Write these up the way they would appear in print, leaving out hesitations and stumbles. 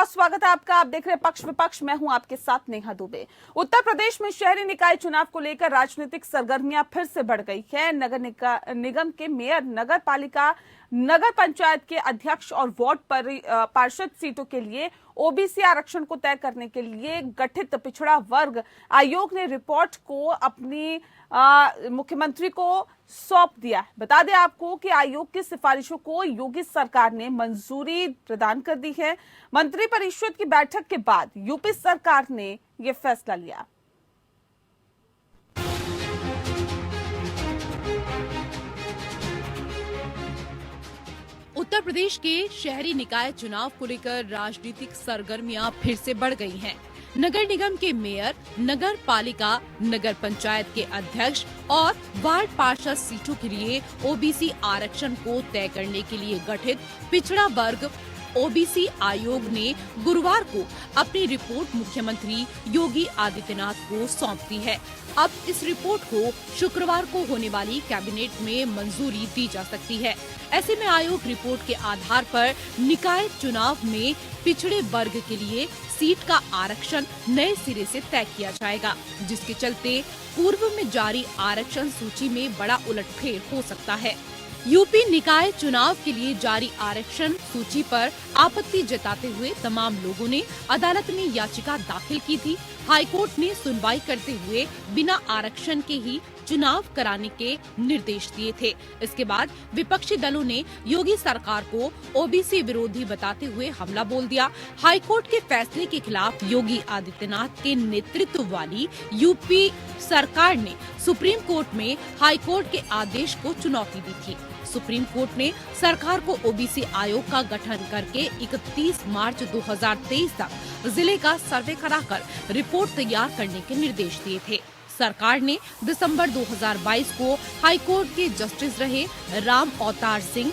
बहुत स्वागत है आपका। आप देख रहे हैं पक्ष विपक्ष, मैं हूं आपके साथ नेहा दुबे। उत्तर प्रदेश में शहरी निकाय चुनाव को लेकर राजनीतिक सरगर्मियां फिर से बढ़ गई है। नगर निगम के मेयर, नगर पालिका, नगर पंचायत के अध्यक्ष और वार्ड पार्षद सीटों के लिए ओबीसी आरक्षण को तय करने के लिए गठित पिछड़ा वर्ग आयोग ने रिपोर्ट को अपनी मुख्यमंत्री को सौंप दिया। बता दें आपको कि आयोग की सिफारिशों को योगी सरकार ने मंजूरी प्रदान कर दी है। मंत्रिपरिषद की बैठक के बाद यूपी सरकार ने यह फैसला लिया। उत्तर प्रदेश के शहरी निकाय चुनाव को लेकर राजनीतिक सरगर्मियां फिर से बढ़ गई हैं। नगर निगम के मेयर, नगर पालिका, नगर पंचायत के अध्यक्ष और वार्ड पार्षद सीटों के लिए ओबीसी आरक्षण को तय करने के लिए गठित पिछड़ा वर्ग ओबीसी आयोग ने गुरुवार को अपनी रिपोर्ट मुख्यमंत्री योगी आदित्यनाथ को सौंप दी है। अब इस रिपोर्ट को शुक्रवार को होने वाली कैबिनेट में मंजूरी दी जा सकती है। ऐसे में आयोग रिपोर्ट के आधार पर निकाय चुनाव में पिछड़े वर्ग के लिए सीट का आरक्षण नए सिरे से तय किया जाएगा, जिसके चलते पूर्व में जारी आरक्षण सूची में बड़ा उलटफेर हो सकता है। यूपी निकाय चुनाव के लिए जारी आरक्षण सूची पर आपत्ति जताते हुए तमाम लोगों ने अदालत में याचिका दाखिल की थी। हाईकोर्ट ने सुनवाई करते हुए बिना आरक्षण के ही चुनाव कराने के निर्देश दिए थे। इसके बाद विपक्षी दलों ने योगी सरकार को ओबीसी विरोधी बताते हुए हमला बोल दिया। हाईकोर्ट के फैसले के खिलाफ योगी आदित्यनाथ के नेतृत्व वाली यूपी सरकार ने सुप्रीम कोर्ट में हाईकोर्ट के आदेश को चुनौती दी थी। सुप्रीम कोर्ट ने सरकार को ओबीसी आयोग का गठन करके 31 मार्च 2023 तक जिले का सर्वे कराकर रिपोर्ट तैयार करने के निर्देश दिए थे। सरकार ने दिसंबर 2022 को हाईकोर्ट के जस्टिस रहे राम अवतार सिंह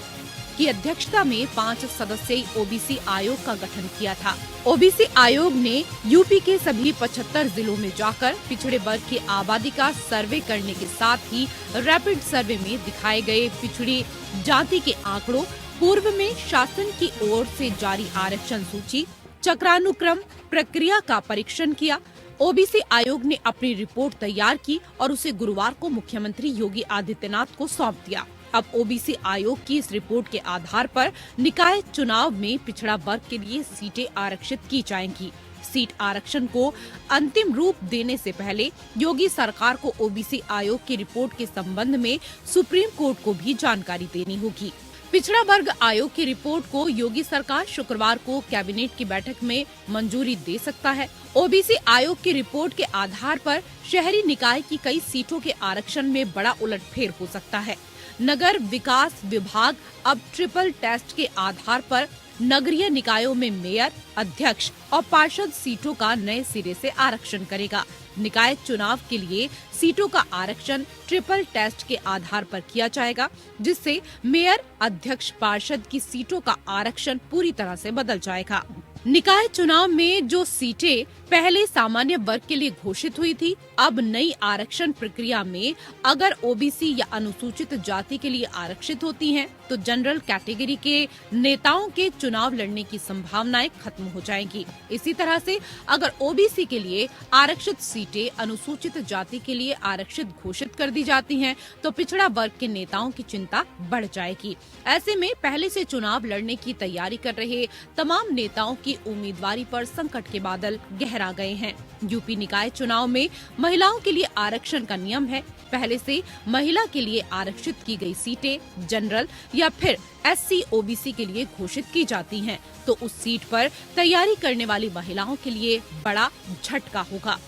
की अध्यक्षता में 5 सदस्यीय ओबीसी आयोग का गठन किया था। ओबीसी आयोग ने यूपी के सभी 75 जिलों में जाकर पिछड़े वर्ग की आबादी का सर्वे करने के साथ ही रैपिड सर्वे में दिखाए गए पिछड़ी जाति के आंकड़ों, पूर्व में शासन की ओर से जारी आरक्षण सूची, चक्रानुक्रम प्रक्रिया का परीक्षण किया। ओबीसी आयोग ने अपनी रिपोर्ट तैयार की और उसे गुरुवार को मुख्यमंत्री योगी आदित्यनाथ को सौंप दिया। अब ओबीसी आयोग की इस रिपोर्ट के आधार पर निकाय चुनाव में पिछड़ा वर्ग के लिए सीटें आरक्षित की जाएंगी। सीट आरक्षण को अंतिम रूप देने से पहले योगी सरकार को ओबीसी आयोग की रिपोर्ट के संबंध में सुप्रीम कोर्ट को भी जानकारी देनी होगी। पिछड़ा वर्ग आयोग की रिपोर्ट को योगी सरकार शुक्रवार को कैबिनेट की बैठक में मंजूरी दे सकता है। ओबीसी आयोग की रिपोर्ट के आधार पर शहरी निकाय की कई सीटों के आरक्षण में बड़ा उलटफेर हो सकता है। नगर विकास विभाग अब ट्रिपल टेस्ट के आधार पर नगरीय निकायों में मेयर, अध्यक्ष और पार्षद सीटों का नए सिरे से आरक्षण करेगा। निकाय चुनाव के लिए सीटों का आरक्षण ट्रिपल टेस्ट के आधार पर किया जाएगा, जिससे मेयर, अध्यक्ष, पार्षद की सीटों का आरक्षण पूरी तरह से बदल जाएगा। निकाय चुनाव में जो सीटें पहले सामान्य वर्ग के लिए घोषित हुई थी, अब नई आरक्षण प्रक्रिया में अगर ओबीसी या अनुसूचित जाति के लिए आरक्षित होती हैं, तो जनरल कैटेगरी के नेताओं के चुनाव लड़ने की संभावनाएं खत्म हो जाएंगी। इसी तरह से अगर ओबीसी के लिए आरक्षित सीटें अनुसूचित जाति के लिए आरक्षित घोषित कर दी जाती हैं, तो पिछड़ा वर्ग के नेताओं की चिंता बढ़ जाएगी। ऐसे में पहले से चुनाव लड़ने की तैयारी कर रहे तमाम नेताओं की उम्मीदवारी पर संकट के बादल गहरा गए हैं। यूपी निकाय चुनाव में महिलाओं के लिए आरक्षण का नियम है। पहले से महिला के लिए आरक्षित की गई सीटें जनरल या फिर एससी ओबीसी के लिए घोषित की जाती हैं, तो उस सीट पर तैयारी करने वाली महिलाओं के लिए बड़ा झटका होगा।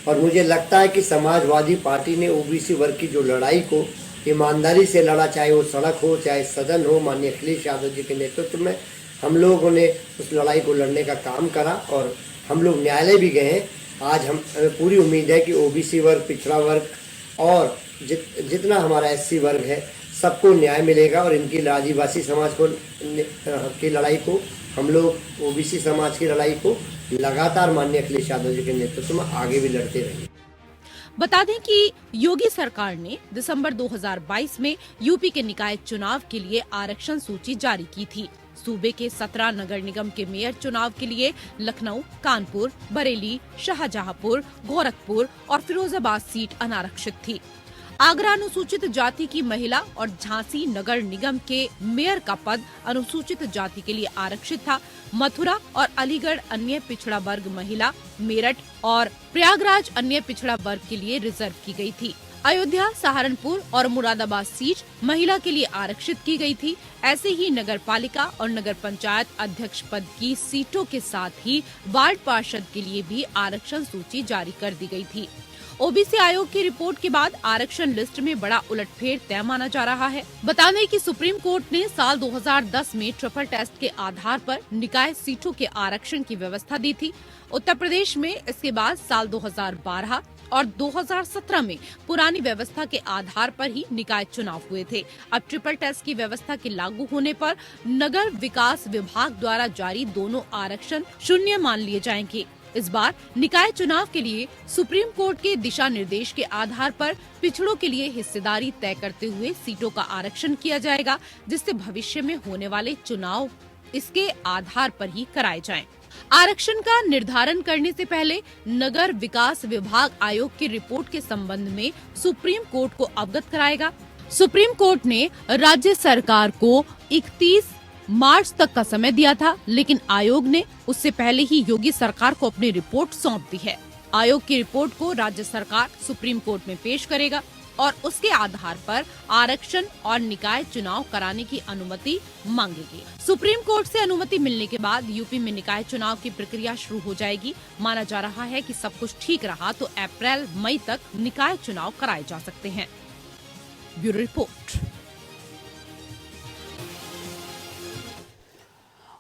और मुझे लगता है कि समाजवादी पार्टी ने ओबीसी वर्ग की जो लड़ाई को ईमानदारी से लड़ा, चाहे वो सड़क हो, चाहे सदन हो, माननीय अखिलेश यादव जी के नेतृत्व में हम लोगों ने उस लड़ाई को लड़ने का काम करा और हम लोग न्यायालय भी गए हैं। आज हम पूरी उम्मीद है कि ओबीसी वर्ग, पिछड़ा वर्ग और जितना हमारा एससी वर्ग है, सबको न्याय मिलेगा और इनकी आदिवासी समाज को की लड़ाई को हम लोग ओबीसी समाज की लड़ाई को लगातार माननीय अखिलेश यादव जी के नेतृत्व में आगे भी लड़ते रहेंगे। बता दें कि योगी सरकार ने दिसंबर 2022 में यूपी के निकाय चुनाव के लिए आरक्षण सूची जारी की थी। सूबे के 17 नगर निगम के मेयर चुनाव के लिए लखनऊ, कानपुर, बरेली, शाहजहांपुर, गोरखपुर और फिरोजाबाद सीट अनारक्षित थी। आगरा अनुसूचित जाति की महिला और झांसी नगर निगम के मेयर का पद अनुसूचित जाति के लिए आरक्षित था। मथुरा और अलीगढ़ अन्य पिछड़ा वर्ग महिला, मेरठ और प्रयागराज अन्य पिछड़ा वर्ग के लिए रिजर्व की गई थी। अयोध्या, सहारनपुर और मुरादाबाद सीट महिला के लिए आरक्षित की गई थी। ऐसे ही नगर पालिका और नगर पंचायत अध्यक्ष पद की सीटों के साथ ही वार्ड पार्षद के लिए भी आरक्षण सूची जारी कर दी गई थी। ओबीसी आयोग की रिपोर्ट के बाद आरक्षण लिस्ट में बड़ा उलटफेर तय माना जा रहा है। बता दें कि सुप्रीम कोर्ट ने साल 2010 में ट्रिपल टेस्ट के आधार पर निकाय सीटों के आरक्षण की व्यवस्था दी थी। उत्तर प्रदेश में इसके बाद साल 2012 और 2017 में पुरानी व्यवस्था के आधार पर ही निकाय चुनाव हुए थे। अब ट्रिपल टेस्ट की व्यवस्था के लागू होने पर नगर विकास विभाग द्वारा जारी दोनों आरक्षण शून्य मान लिए जाएंगे। इस बार निकाय चुनाव के लिए सुप्रीम कोर्ट के दिशा निर्देश के आधार पर पिछड़ों के लिए हिस्सेदारी तय करते हुए सीटों का आरक्षण किया जाएगा, जिससे भविष्य में होने वाले चुनाव इसके आधार पर ही कराए जाएं। आरक्षण का निर्धारण करने से पहले नगर विकास विभाग आयोग की रिपोर्ट के संबंध में सुप्रीम कोर्ट को अवगत कराएगा। सुप्रीम कोर्ट ने राज्य सरकार को 31 मार्च तक का समय दिया था, लेकिन आयोग ने उससे पहले ही योगी सरकार को अपनी रिपोर्ट सौंप दी है। आयोग की रिपोर्ट को राज्य सरकार सुप्रीम कोर्ट में पेश करेगा और उसके आधार पर आरक्षण और निकाय चुनाव कराने की अनुमति मांगेगी। सुप्रीम कोर्ट से अनुमति मिलने के बाद यूपी में निकाय चुनाव की प्रक्रिया शुरू हो जाएगी। माना जा रहा है कि सब कुछ ठीक रहा तो अप्रैल-मई तक निकाय चुनाव कराए जा सकते हैं। Bureau report.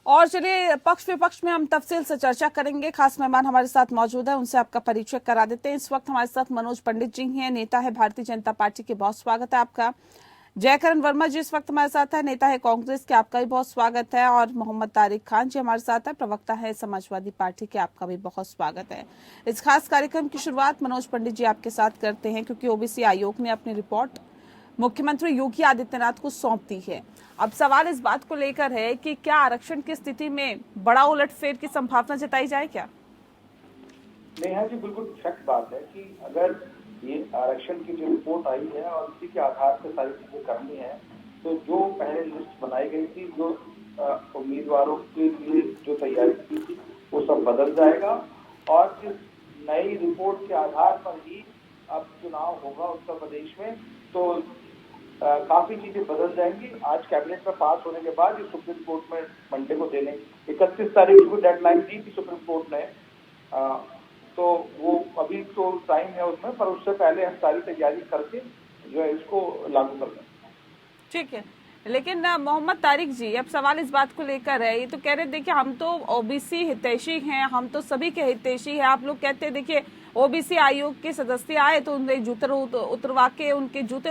और चलिए पक्ष विपक्ष में हम तफसील से चर्चा करेंगे। खास मेहमान हमारे साथ मौजूद है, उनसे आपका परिचय करा देते हैं। इस वक्त हमारे साथ मनोज पंडित जी हैं, नेता है भारतीय जनता पार्टी के, बहुत स्वागत है आपका। जयकरण वर्मा जी इस वक्त हमारे साथ है, नेता है कांग्रेस के, आपका भी बहुत स्वागत है। और मोहम्मद तारिक खान जी हमारे साथ है, प्रवक्ता है समाजवादी पार्टी के, आपका भी बहुत स्वागत है। इस खास कार्यक्रम की शुरुआत मनोज पंडित जी आपके साथ करते हैं, क्योंकि ओबीसी आयोग ने अपनी रिपोर्ट मुख्यमंत्री योगी आदित्यनाथ को सौंप दी है। अब सवाल इस बात को लेकर है कि क्या आरक्षण की स्थिति में बड़ा उलटफेर की संभावना जताई जाए क्या? नेहा जी, बिल्कुल सच बात है कि अगर ये आरक्षण की जो रिपोर्ट आई है और उसी के आधार पर सारी चीजें करनी है, तो जो पहले लिस्ट बनाई गई थी, जो उम्मीदवारों के लिए जो तैयारी की थी, वो सब बदल जाएगा और इस नई रिपोर्ट के आधार पर ही अब चुनाव होगा उत्तर प्रदेश में। तो काफी चीजें बदल जाएंगी। आज कैबिनेट में पास होने के बाद ये सुप्रीम कोर्ट में मंडे को देने 31 तारीख को डेडलाइन दी थी सुप्रीम कोर्ट ने, तो वो अभी तो टाइम है उसमें, पर उससे पहले हम सारी तैयारी करके जो है इसको लागू कर दें। ठीक है, लेकिन मोहम्मद तारिक जी, अब सवाल इस बात को लेकर है, ये तो कह रहे देखिए हम तो ओबीसी हितैषी हैं, हम तो सभी के हितैषी हैं। आप लोग कहते हैं देखिए ओबीसी आयोग के सदस्य आए तो उनके जूते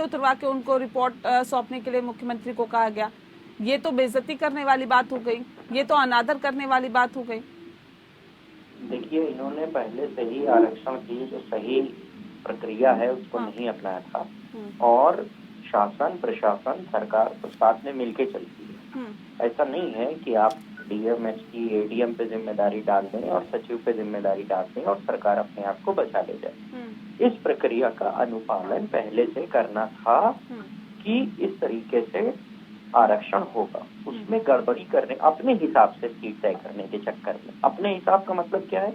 उतरवा के उनको रिपोर्ट सौंपने के लिए मुख्यमंत्री को कहा गया। ये तो बेइज्जती करने वाली बात हो गई, ये तो अनादर करने वाली बात हो गई। देखिए, इन्होंने पहले से ही आरक्षण की जो सही प्रक्रिया है उसको नहीं अपनाया था और शासन प्रशासन सरकार तो साथ में मिलके चलती है। ऐसा नहीं है कि आप डीएमएस की एडीएम पे जिम्मेदारी डाल दें और सचिव पे जिम्मेदारी डाल दें और सरकार अपने आप को बचा ले जाए। इस प्रक्रिया का अनुपालन पहले से करना था कि इस तरीके से आरक्षण होगा। उसमें गड़बड़ी करने, अपने हिसाब से सीट तय करने के चक्कर में, अपने हिसाब का मतलब क्या है,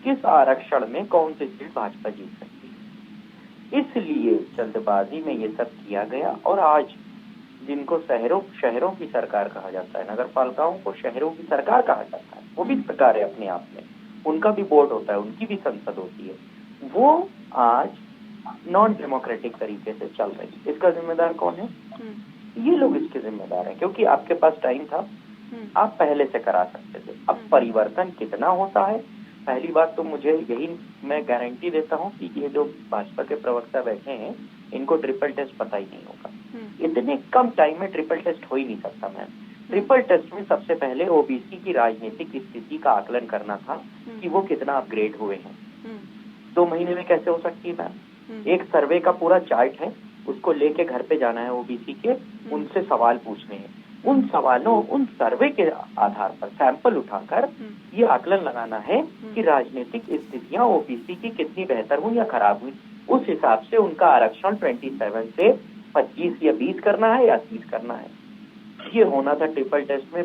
किस आरक्षण में कौन सी सीट भाजपा जीत सकती है, इसलिए जल्दबाजी में ये सब किया गया। और आज जिनको शहरों की सरकार कहा जाता है, नगर पालिकाओं को शहरों की सरकार कहा जाता है, वो भी सरकार है अपने आप में, उनका भी बोर्ड होता है, उनकी भी संसद होती है, वो आज नॉन डेमोक्रेटिक तरीके से चल रही है। इसका जिम्मेदार कौन है? ये लोग इसके जिम्मेदार हैं, क्योंकि आपके पास टाइम था, आप पहले से करा सकते थे। अब परिवर्तन कितना होता है, पहली बात तो मुझे यही मैं गारंटी देता हूँ कि ये जो भाजपा के प्रवक्ता बैठे हैं, इनको ट्रिपल टेस्ट पता ही नहीं होगा। इतने कम टाइम में ट्रिपल टेस्ट हो ही नहीं सकता। मैम, ट्रिपल टेस्ट में सबसे पहले ओबीसी की राजनीतिक स्थिति का आकलन करना था कि वो कितना अपग्रेड हुए हैं। 2 महीने में कैसे हो सकती है मैम? एक सर्वे का पूरा चार्ट है, उसको लेके घर पे जाना है ओबीसी के, उनसे सवाल पूछने हैं। उन सवालों, उन सर्वे के आधार पर सैंपल उठाकर ये आकलन लगाना है कि राजनीतिक स्थितियां ओबीसी की कितनी बेहतर हुई या खराब हुई। उस हिसाब से उनका आरक्षण 27 से 25 या 20 करना है या 30 करना है। ये होना था ट्रिपल टेस्ट में,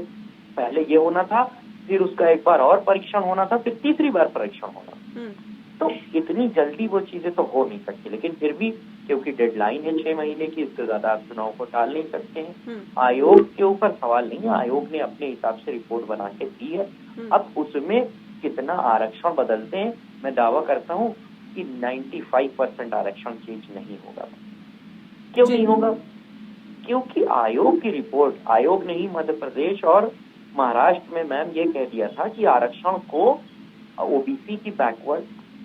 पहले ये होना था, फिर उसका एक बार और परीक्षण होना था, फिर तीसरी बार परीक्षण होना। तो इतनी जल्दी वो चीजें तो हो नहीं सकती, लेकिन फिर भी क्योंकि डेडलाइन है 6 महीने की, इससे ज्यादा आप चुनाव को टाल नहीं सकते हैं। आयोग के ऊपर सवाल नहीं है, आयोग ने अपने हिसाब से रिपोर्ट बना के दी है। अब उसमें कितना आरक्षण बदलते हैं, मैं दावा करता हूँ कि 95% आरक्षण चेंज नहीं होगा। क्यों नहीं होगा? क्योंकि आयोग की रिपोर्ट, आयोग ने ही मध्य प्रदेश और महाराष्ट्र में मैम ये कह दिया था कि आरक्षण को ओबीसी की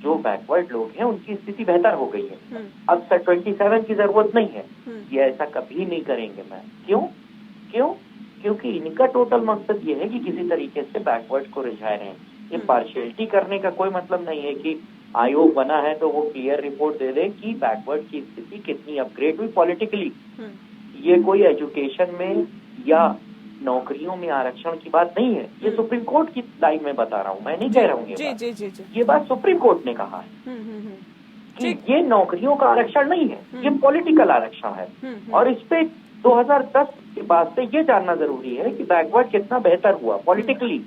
जो बैकवर्ड लोग हैं उनकी स्थिति बेहतर हो गई है। अब 27 की जरूरत नहीं है, ये ऐसा कभी नहीं करेंगे मैम। क्यों? क्योंकि इनका टोटल मकसद ये है कि किसी तरीके से बैकवर्ड को रिझाए रहें। ये पार्शियलिटी करने का कोई मतलब नहीं है कि आयोग बना है तो वो क्लियर रिपोर्ट दे दे कि बैकवर्ड की स्थिति कितनी अपग्रेड हुई पॉलिटिकली। ये कोई एजुकेशन में या नौकरियों में आरक्षण की बात नहीं है, ये सुप्रीम कोर्ट की लाइन में बता रहा हूँ, मैं नहीं कह रहा हूँ ये बात सुप्रीम कोर्ट ने कहा है कि ये नौकरियों का आरक्षण नहीं है, ये पॉलिटिकल आरक्षण है। और इस पे 2010 के बाद से ये जानना जरूरी है कि बैकवर्ड कितना बेहतर हुआ पॉलिटिकली,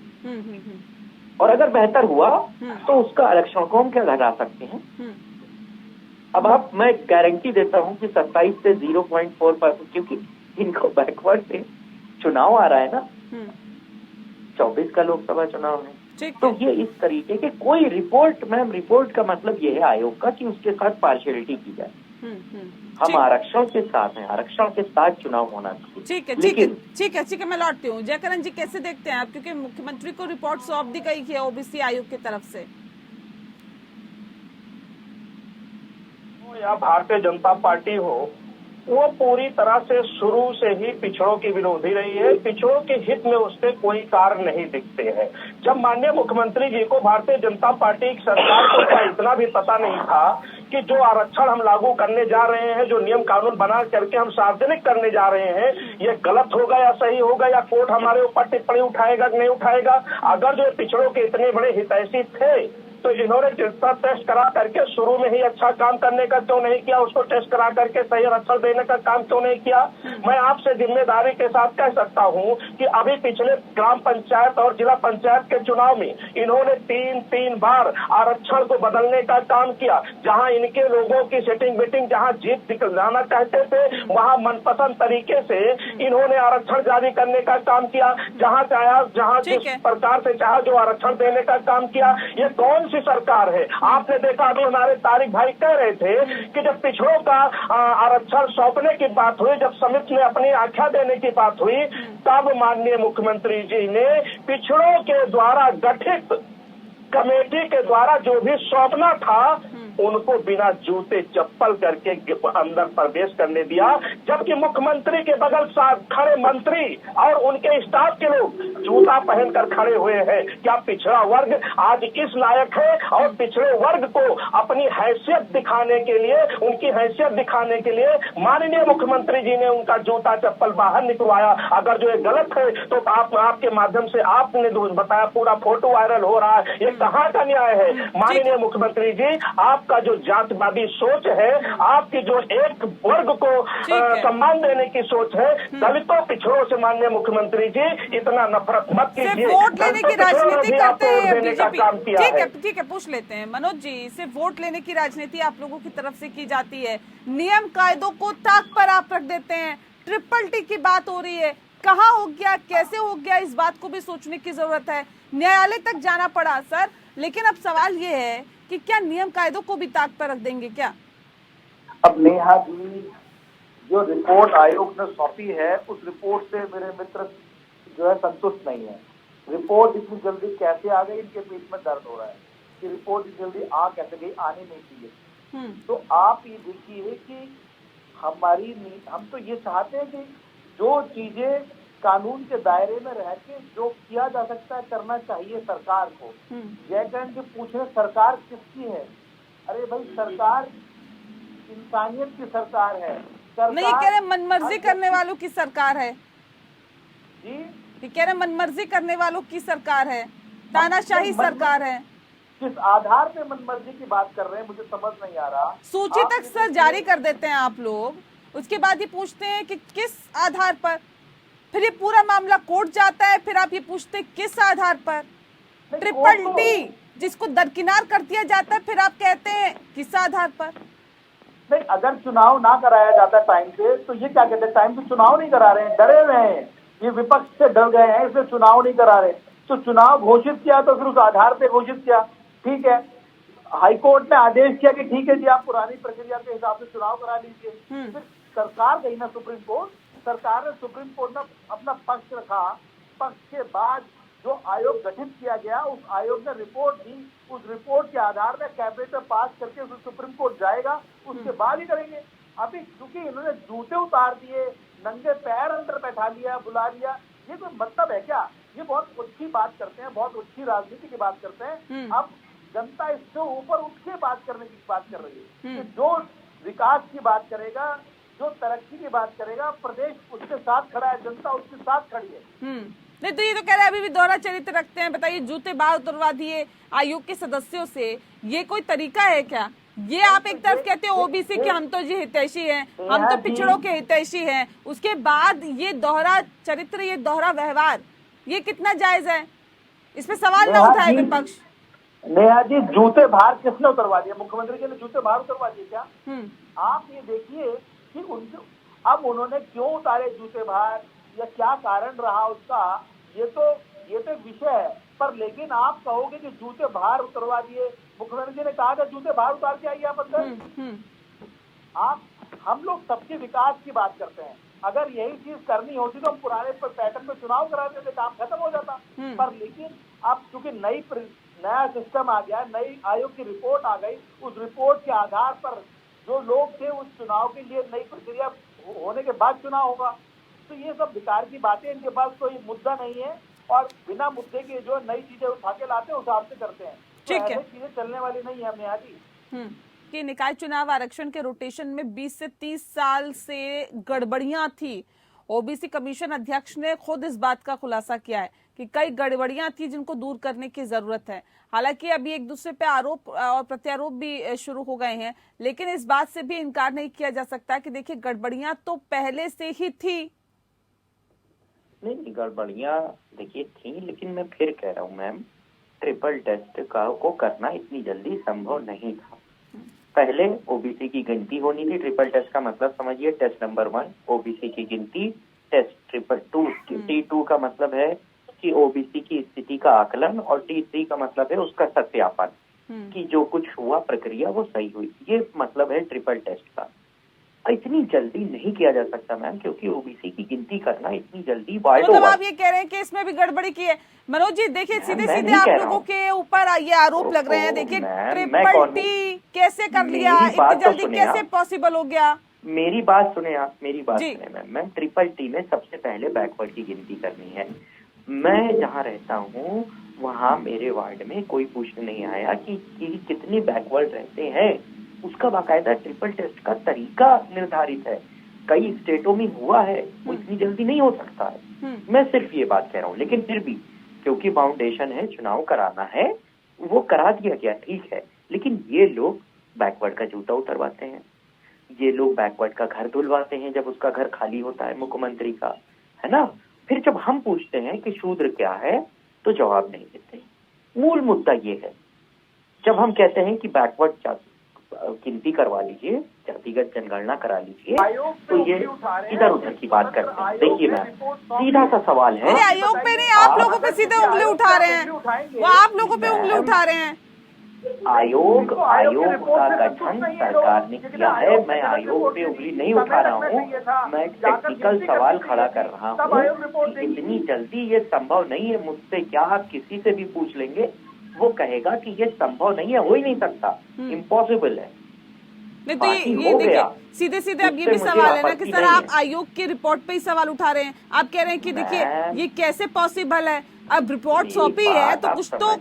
और अगर बेहतर हुआ तो उसका आरक्षण को हम क्या घटा सकते हैं। अब मैं गारंटी देता हूँ कि 27 से 0.4%, क्योंकि इनको बैकवर्ड से चुनाव आ रहा है ना, 24 का लोकसभा चुनाव है, तो ये इस तरीके के कोई रिपोर्ट, मैम रिपोर्ट का मतलब ये है आयोग का कि उसके साथ पार्शियलिटी की जाए। हम आरक्षण के साथ हैं, आरक्षण के साथ चुनाव होना चाहिए। ठीक है, मैं लौटती हूँ। जयकरण जी, कैसे देखते हैं आप, क्योंकि मुख्यमंत्री को रिपोर्ट सौंप दी गई है ओबीसी आयोग की तरफ से? या भारतीय जनता पार्टी हो, वो पूरी तरह से शुरू से ही पिछड़ों की विरोधी रही है। पिछड़ों के हित में उसके कोई कार्य नहीं दिखते हैं। जब माननीय मुख्यमंत्री जी को भारतीय जनता पार्टी की सरकार को क्या इतना भी पता नहीं था कि जो आरक्षण हम लागू करने जा रहे हैं, जो नियम कानून बना करके हम सार्वजनिक करने जा रहे हैं, ये गलत होगा या सही होगा, या कोर्ट हमारे ऊपर टिप्पणी उठाएगा कि नहीं उठाएगा? अगर जो पिछड़ों के इतने बड़े हितैषी थे तो इन्होंने जिसका टेस्ट करा करके शुरू में ही अच्छा काम करने का क्यों नहीं किया? उसको टेस्ट करा करके सही आरक्षण देने का काम क्यों नहीं किया? मैं आपसे जिम्मेदारी के साथ कह सकता हूं कि अभी पिछले ग्राम पंचायत और जिला पंचायत के चुनाव में इन्होंने तीन बार आरक्षण को बदलने का काम किया। जहां इनके लोगों की सेटिंग वेटिंग जहां जीत दिखलाना चाहते थे, वहां मनपसंद तरीके से इन्होंने आरक्षण जारी करने का काम किया। जहां चाहा, जहां जिस प्रकार से चाहा जो आरक्षण देने का काम किया। ये कौन सी सरकार है? आपने देखा, अभी हमारे तारिक भाई कह रहे थे कि जब पिछड़ों का आरक्षण सौंपने की बात हुई, जब समिति में अपनी आख्या देने की बात हुई, तब माननीय मुख्यमंत्री जी ने पिछड़ों के द्वारा गठित कमेटी के द्वारा जो भी सौंपना था उनको बिना जूते चप्पल करके अंदर प्रवेश करने दिया, जबकि मुख्यमंत्री के बगल खड़े मंत्री और उनके स्टाफ के लोग जूता पहनकर खड़े हुए हैं। क्या पिछड़ा वर्ग आज इस लायक है? और पिछड़े वर्ग को अपनी हैसियत दिखाने के लिए, उनकी हैसियत दिखाने के लिए माननीय मुख्यमंत्री जी ने उनका जूता चप्पल बाहर निकलवाया। अगर जो ये गलत है तो आपके माध्यम से आपने बताया, पूरा फोटो वायरल हो रहा है, ये कहाँ का न्याय है? माननीय मुख्यमंत्री जी, आपका जो जातिवादी सोच है, आपकी जो एक वर्ग को सम्मान देने की सोच है, दलितों पिछड़ों से माननीय मुख्यमंत्री जी इतना नफरत मत कीजिए। वोट लेने की राजनीति करते हैं बीजेपी। ठीक है, पूछ लेते हैं मनोज जी, सिर्फ वोट लेने की राजनीति आप लोगों की तरफ से की जाती है, नियम कायदों को ताक पर आप रख देते हैं। ट्रिपल टी की बात हो रही है, कहाँ हो गया, कैसे हो गया, इस बात को भी सोचने की जरूरत है। न्यायालय तक जाना पड़ा सर, लेकिन अब सवाल ये है कि क्या नियम कायदों को भी ताक पर रख देंगे क्या? अब नेहा जी, जो रिपोर्ट आयोग ने सौंपी है, उस रिपोर्ट से मेरे मित्र जो है संतुष्ट नहीं है। रिपोर्ट इतनी जल्दी कैसे आ गई, इनके पेट में दर्द हो रहा है कि रिपोर्ट इतनी जल्दी आ कैसे गई, आनी नहीं चाहिए। तो आप ये देखिए कि हम तो ये चाहते हैं कि जो चीजें कानून के दायरे में रह के जो किया जा सकता है करना चाहिए सरकार को। जयकरण जी पूछे सरकार किसकी है? अरे भाई, सरकार इंसानियत की सरकार है। सरकार नहीं कह रहे मनमर्जी करने वालों की सरकार है। ये कह रहे मनमर्जी करने वालों की सरकार है, तानाशाही सरकार है। किस आधार पे मनमर्जी की बात कर रहे हैं, मुझे समझ नहीं आ रहा। सूची तक सर जारी कर देते हैं आप लोग, उसके बाद ये पूछते हैं कि किस आधार पर, फिर ये पूरा मामला कोर्ट जाता है, फिर आप ये पूछते हैं किस आधार पर, ट्रिपल टी जिसको दरकिनार कर दिया जाता है, फिर आप कहते हैं किस आधार पर। नहीं, अगर चुनाव ना कराया जाता टाइम से तो ये क्या कहते हैं, टाइम से चुनाव नहीं करा रहे हैं, डरे हुए हैं, ये विपक्ष से डर गए हैं, इसलिए चुनाव नहीं करा रहे। तो चुनाव घोषित किया तो फिर उस आधार पे घोषित किया, ठीक है। हाईकोर्ट ने आदेश किया कि ठीक है जी, आप पुरानी प्रक्रिया के हिसाब से चुनाव करा लीजिए। फिर सरकार गई ना सुप्रीम कोर्ट, सरकार ने सुप्रीम कोर्ट में अपना पक्ष रखा, पक्ष के बाद जो आयोग गठित किया गया, उस आयोग ने रिपोर्ट दी, उस रिपोर्ट के आधार में कैबिनेट में पास करके उसे सुप्रीम कोर्ट जाएगा, उसके बाद ही करेंगे। अभी क्योंकि इन्होंने जूते उतार दिए, नंगे पैर अंदर बैठा लिया, बुला लिया, ये कोई मतलब है क्या? ये बहुत अच्छी बात करते हैं, बहुत अच्छी राजनीति की बात करते हैं। अब जनता इससे ऊपर उठ के बात करने की बात कर रही है कि जो विकास की बात करेगा, जो तरक्की की बात करेगा, प्रदेश उसके साथ खड़ा है, जनता उसके साथ खड़ी है। नहीं तो ये तो कह रहे हैं अभी भी दोहरा चरित्र रखते हैं। बताइए, जूते बाहर उतरवा दिए आयोग के सदस्यों से, ये कोई तरीका है क्या? ये आप एक तरफ कहते हैं ओबीसी के हम तो जी हितैषी हैं, हम तो पिछड़ों के हितैषी हैं, उसके बाद ये दोहरा चरित्र, ये दोहरा व्यवहार, ये कितना जायज है? इस पे सवाल ना उठाए विपक्ष। नेहा जी, जूते बाहर किसने उतरवा दिए? मुख्यमंत्री के लिए जूते बाहर उतरवा दिए क्या? आप ये देखिए कि उनके अब उन्होंने क्यों उतारे जूते बाहर या क्या कारण रहा उसका, ये तो एक विषय है। पर लेकिन आप कहोगे कि जूते बाहर उतरवा दिए, मुख्यमंत्री जी ने कहा था जूते बाहर उतार के आइए आप अंदर। आप हम लोग सबके विकास की बात करते हैं। अगर यही चीज करनी होती तो हम पुराने पैटर्न में चुनाव करा देते, काम खत्म हो जाता। पर लेकिन अब चूंकि नया सिस्टम आ गया, नई आयोग की रिपोर्ट आ गई, उस रिपोर्ट के आधार पर जो लोग थे उस चुनाव के लिए नई प्रक्रिया होने के बाद चुनाव होगा। तो ये सब बेकार की बातें, इनके पास कोई मुद्दा नहीं है और बिना मुद्दे के जो नई चीजें उठा के लाते हैं उस हिसाब से करते हैं। ठीक है, चीजें चलने वाली नहीं है नेहा जी। कि निकाय चुनाव आरक्षण के रोटेशन में 20 से 30 साल से गड़बड़ियां थी। ओबीसी कमीशन अध्यक्ष ने खुद इस बात का खुलासा किया है कि कई गड़बड़ियां थी जिनको दूर करने की जरूरत है। हालांकि अभी एक दूसरे पे आरोप और प्रत्यारोप भी शुरू हो गए हैं, लेकिन इस बात से भी इनकार नहीं किया जा सकता कि देखिए गड़बड़ियां तो पहले से ही थी। नहीं, गड़बड़ियां देखिए थी, लेकिन मैं फिर कह रहा हूँ मैम, ट्रिपल टेस्ट को करना इतनी जल्दी संभव नहीं था। पहले ओबीसी की गिनती होनी थी। ट्रिपल टेस्ट का मतलब समझिए, टेस्ट नंबर 1 ओबीसी की गिनती, टेस्ट T2 का मतलब है कि ओबीसी की स्थिति का आकलन, और T3 का मतलब है उसका सत्यापन कि जो कुछ हुआ प्रक्रिया वो सही हुई। ये मतलब है ट्रिपल टेस्ट का। इतनी जल्दी नहीं किया जा सकता मैम, क्योंकि ओबीसी की गिनती करना इतनी जल्दी मतलब आप ये कह रहे हैं कि इसमें भी गड़बड़ी की है? मनोज जी देखिए, सीधे सीधे आप लोगों के ऊपर ये आरोप लग रहे हैं। देखिए ट्रिपल टी कैसे कर लिया, इतनी जल्दी कैसे पॉसिबल हो गया? मेरी बात सुने आप, मेरी बात सुने मैम। ट्रिपल टी में सबसे पहले बैकवर्ड की गिनती करनी है। मैं जहाँ रहता हूँ वहाँ मेरे वार्ड में कोई पूछने नहीं आया कि कितने बैकवर्ड रहते हैं। उसका बाकायदा ट्रिपल टेस्ट का तरीका निर्धारित है, कई स्टेटों में हुआ है, वो इतनी जल्दी नहीं हो सकता है। मैं सिर्फ ये बात कह रहा हूँ, लेकिन फिर भी क्योंकि फाउंडेशन है, चुनाव कराना है, वो करा दिया गया, ठीक है। लेकिन ये लोग बैकवर्ड का जूता उतरवाते हैं, ये लोग बैकवर्ड का घर धुलवाते हैं जब उसका घर खाली होता है मुख्यमंत्री का, है ना। फिर जब हम पूछते हैं कि शूद्र क्या है तो जवाब नहीं देते। मूल मुद्दा ये है, जब हम कहते हैं कि बैकवर्ड गिनती करवा लीजिए, जातिगत जनगणना करा लीजिए, तो ये इधर उधर की बात करते हैं। देखिए मैम, सीधा सा सवाल है। आयोग पे नहीं, आप लोगों पे सीधे उंगली उठा रहे हैं, वो आप लोगों पे उंगली उठा रहे हैं। आयोग का गठन सरकार ने किया है। मैं आयोग पे उंगली नहीं उठा रहा हूँ, मैं टेक्निकल सवाल खड़ा कर रहा हूँ। इतनी जल्दी ये संभव नहीं है। मुझसे क्या आप किसी से भी पूछ लेंगे, वो कहेगा कि ये संभव नहीं है, हो ही नहीं सकता, इम्पॉसिबल है। नहीं तो ये देखिए, सीधे सीधे अब ये भी सवाल है ना कि सर आप आयोग की रिपोर्ट पे ही सवाल उठा रहे हैं। आप कह रहे हैं कि देखिए ये कैसे पॉसिबल है, अब रिपोर्ट सौंपी है तो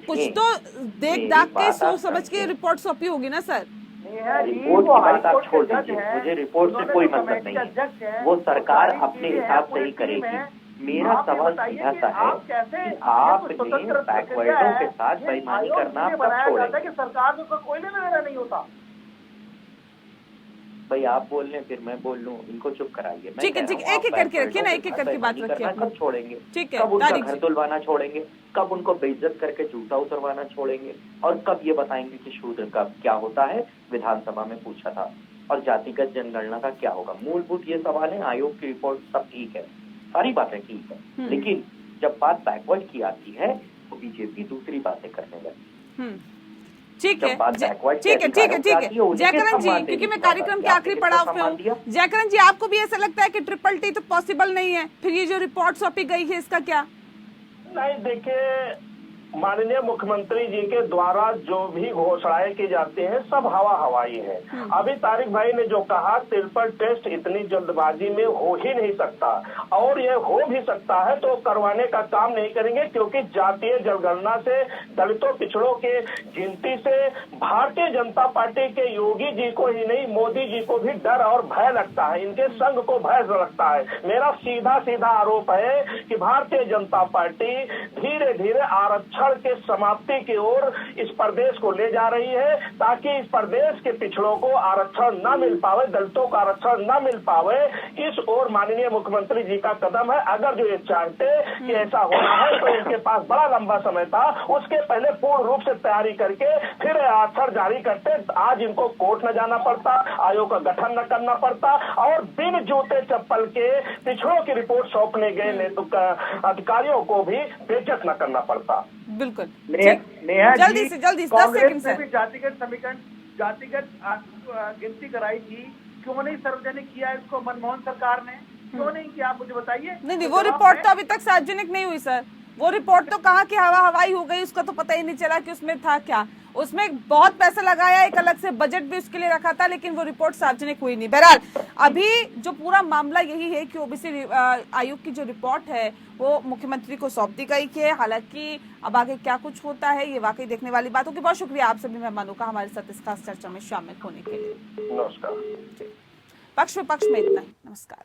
कुछ तो देख दाख के सोच समझ के रिपोर्ट सौंपी होगी ना सर। रिपोर्ट की बात आप छोड़ दीजिए, मुझे रिपोर्ट से कोई मतलब नहीं है, वो सरकार अपने हिसाब से ही करेगी। मेरा आप ये सवाल बताइए सीधा कि सा है आप कैसे कि आपने स्वतंत्र प्रक्रिया बैकवर्डों के है, साथ ये बेईमानी आयोग करना इसलिए आप कब बनाया जाता है छोड़ेंगे? कि सरकार को कोई लेना देना नहीं होता। भाई आप बोल रहे हैं फिर मैं बोल लूं, इनको चुप कराइए। मैं ठीक है, कह रहा ठीक हूं, है, आप एक एक करके रखिए ना, बैकवर्डों एक एक के साथ करके बात बेईमानी रखिए करना अपनी। कब छोड़ेंगे? ठीक है, कब उनका तारिक घर जी। तुलवाना छोड़ेंगे? कब उनको बेइज्जत करके जूता उतरवाना छोड़ेंगे? और कब ये बताएंगे कि शूद्र का क्या होता है? विधानसभा में पूछा था। और जातिगत जनगणना का क्या होगा? मूलभूत ये सवाल है। आयोग की रिपोर्ट सब ठीक है, सारी बातें ठीक है, लेकिन जब बात बैकवर्ड की आती है तो बीजेपी दूसरी बातें करने लगती। ठीक है, जब बात backward के ठीक है, ठीक है, अधिकारों ठीक की आती है, है उन्हीं के जयकरण जी, सम्मान क्योंकि देने मैं की बात कार्यक्रम आती के है। आखिरी आपने किसको पड़ाव पे सम्मान हूँ। दिया? जयकरण जी, आपको भी ऐसा लगता है कि ट्रिपल टी तो पॉसिबल नहीं है? फिर ये जो रिपोर्ट सौंपी गई है इसका क्या? नहीं, देखिए, माननीय मुख्यमंत्री जी के द्वारा जो भी घोषणाएं की जाती हैं सब हवा हवाई है। अभी तारिक भाई ने जो कहा, ट्रिपल टेस्ट इतनी जल्दबाजी में हो ही नहीं सकता, और ये हो भी सकता है तो करवाने का काम नहीं करेंगे, क्योंकि जातीय जनगणना से, दलितों पिछड़ों के गिनती से भारतीय जनता पार्टी के योगी जी को ही नहीं, मोदी जी को भी डर और भय लगता है, इनके संग को भय लगता है। मेरा सीधा सीधा आरोप है कि भारतीय जनता पार्टी धीरे धीरे आरक्षण के समाप्ति की ओर इस प्रदेश को ले जा रही है, ताकि इस प्रदेश के पिछड़ों को आरक्षण न मिल पावे, दलितों को आरक्षण न मिल पावे। इस ओर माननीय मुख्यमंत्री जी का कदम है। अगर जो ये चाहते कि ऐसा होना है तो इनके पास बड़ा लंबा समय था, उसके पहले पूर्ण रूप से तैयारी करके फिर आरक्षण जारी करते। आज इनको कोर्ट न जाना पड़ता, आयोग का गठन न करना पड़ता, और बिन जूते चप्पल के पिछड़ों की रिपोर्ट सौंपने गए अधिकारियों को भी बेइज्जत न करना पड़ता। बिल्कुल, नेहा जल्दी जी, से जल्दी 10 कांग्रेस सेकंड ने से। भी जातिगत समीकरण, जातिगत गिनती कराई थी, क्यों नहीं सार्वजनिक किया इसको मनमोहन सरकार ने? क्यों नहीं किया, आप मुझे बताइए। नहीं, वो रिपोर्ट तो अभी तक सार्वजनिक नहीं हुई सर। वो रिपोर्ट तो कहाँ की हवा हवाई हो गई, उसका तो पता ही नहीं चला कि उसमें था क्या। उसमें बहुत पैसा लगाया, एक अलग से बजट भी उसके लिए रखा था, लेकिन वो रिपोर्ट सार्वजनिक हुई नहीं। बहरहाल अभी जो पूरा मामला यही है कि ओबीसी आयोग की जो रिपोर्ट है वो मुख्यमंत्री को सौंप दी गई है। हालांकि अब आगे क्या कुछ होता है ये वाकई देखने वाली बात होगी। बहुत शुक्रिया आप सभी मेहमानों का हमारे साथ इस खास चर्चा में शामिल होने के लिए। नमस्कार। पक्ष विपक्ष में इतना ही। नमस्कार।